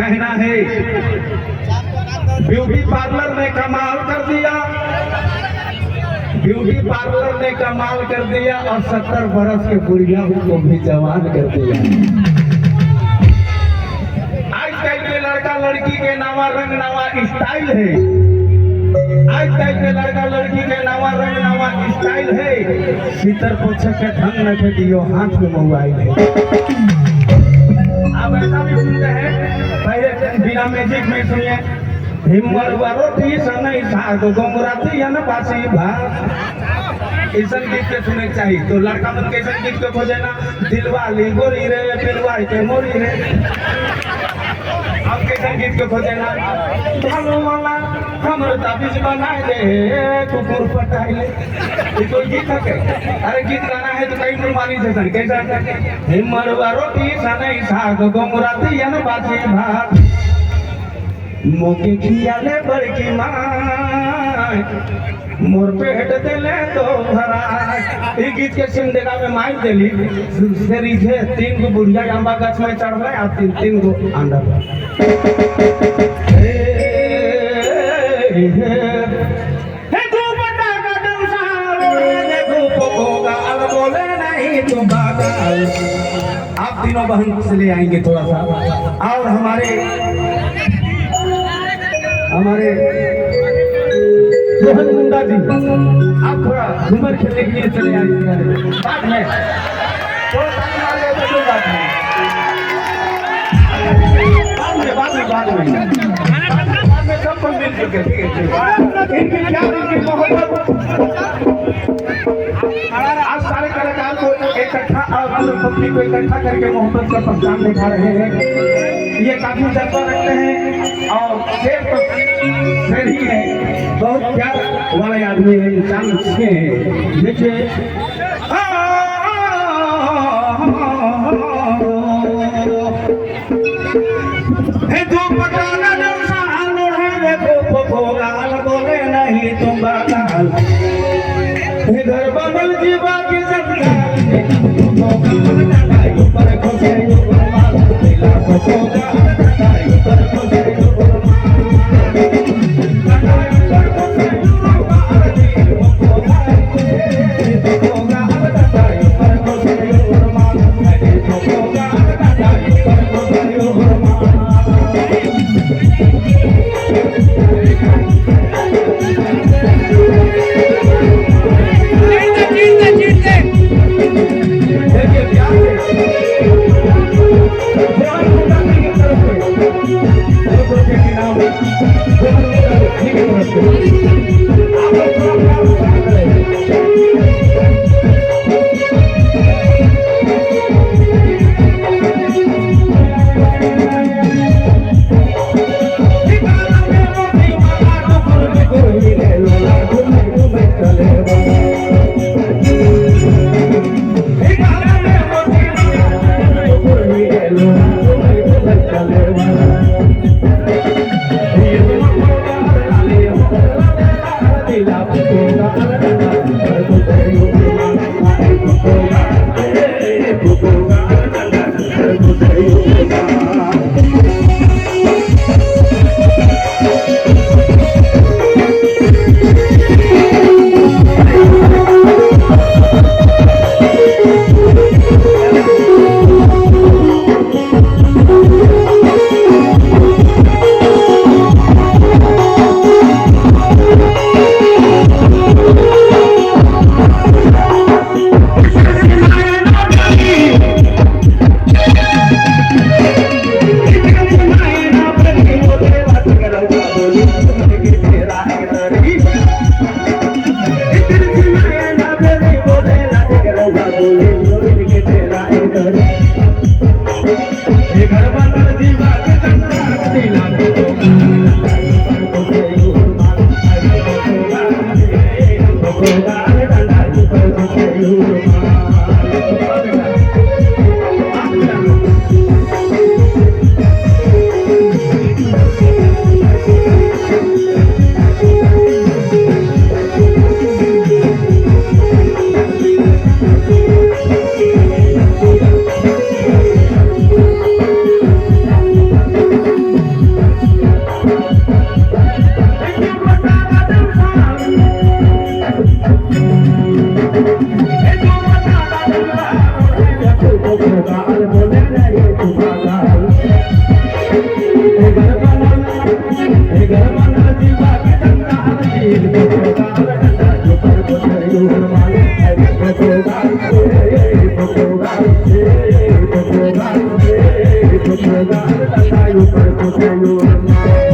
कहना है beauty parlour ने कमाल कर दिया, ब्यूटी पार्लर ने कमाल कर दिया और 70 बरस के बुढ़िया को भी जवान कर दिया। आजकल के लड़का लड़की के नवा रंग नवा स्टाइल है, आजकल के लड़का लड़की के नवा रंग नवा स्टाइल है। सीतर पोछे के ढंग न के दियो हाथ में मोबाइल है। अब ऐसा भी सुनते हैं, पहले बिना मैजिक में सुनिए, हिम्मत रोटी सनई साग गोमराती न बासी भात, ऐसा गीत के सुने चाहिए। तो लड़का मन कैसा गीत को खोजे ना, दिलवाली गोरी रे दिलवाई के मोरी रे, हम कैसा गीत को खोजे ना, भालो वाला हमर ताबीज बनाए दे कुकुर पटाई ले, ये कोई गीत है क्या? अरे गीत गाना है तो कई मुरमानी जैसा कैसा, हिम्मत रोटी सनई साग गोमराती न बासी भात, मोके खियाले बड़की माय मोर पेट देले तो भरा। ई गीत के सुन देगा में मार देली सेरी थे 3 गो बुढ़िया अंबा गाछ में चढ़ गए और 3 गो अंडा हे तू बता का दंसा रे तू पोगा अब बोले नहीं तो बागा। आप तीनों बहन से ले आएंगे थोड़ा सा, और हमारे सोहन मुंडा जी आप थोड़ा घूमर खेलने के लिए चले आए बाद में, तो बाद में सबको मिल चुके, ठीक है। इनकी प्यार इनकी मोहब्बत आज सारे कलाकार को इकट्ठा और पब्लिक को इकट्ठा करके मोहब्बत का पहचान दिखा रहे हैं। ये काफी जज्बा रखते हैं और शेर ही है, बहुत प्यार वाले आदमी है, इंसान अच्छे हैं। देखिए नहीं तुम बाल इधर बगल जीवा की चलो